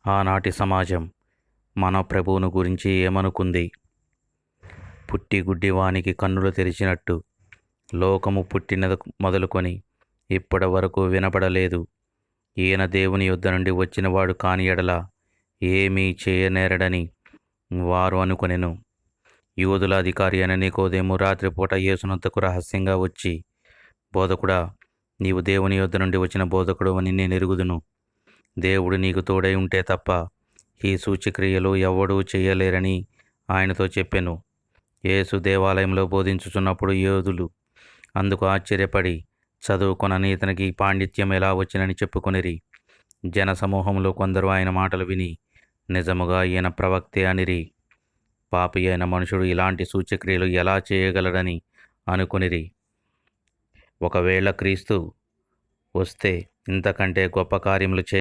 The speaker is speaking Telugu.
ఆనాటి సమాజం మన ప్రభువును గురించి ఏమనుకుంది? పుట్టి గుడ్డివానికి కన్నులు తెరిచినట్టు లోకము పుట్టినది మొదలుకొని ఇప్పటి వరకు వినపడలేదు. ఈయన దేవుని యొద్ద నుండి వచ్చినవాడు కాని ఎడల ఏమీ చేయనేరడని వారు అనుకొనెను. యూదుల అధికారి అయిన నికోదేము రాత్రిపూట యేసునొద్దకు రహస్యంగా వచ్చి, బోధకుడా, నీవు దేవుని యొద్ద నుండి వచ్చిన బోధకుడు అని నేను ఎరుగుదును. దేవుడు నీకు తోడై ఉంటే తప్ప ఈ సూచక్రియలు ఎవ్వడూ చేయలేరని ఆయనతో చెప్పెను. యేసు దేవాలయంలో బోధించుచున్నప్పుడు యోధులు అందుకు ఆశ్చర్యపడి, చదువుకొనని ఇతనికి పాండిత్యం ఎలా వచ్చినని చెప్పుకొనిరి. జనసమూహంలో కొందరు ఆయన మాటలు విని, నిజముగా ఈయన ప్రవక్తే అనిరి. పాపి అయిన మనుషుడు ఇలాంటి సూచక్రియలు ఎలా చేయగలడని అనుకొనిరి. ఒకవేళ క్రీస్తు వస్తే ఇంతకంటే గొప్ప కార్యములు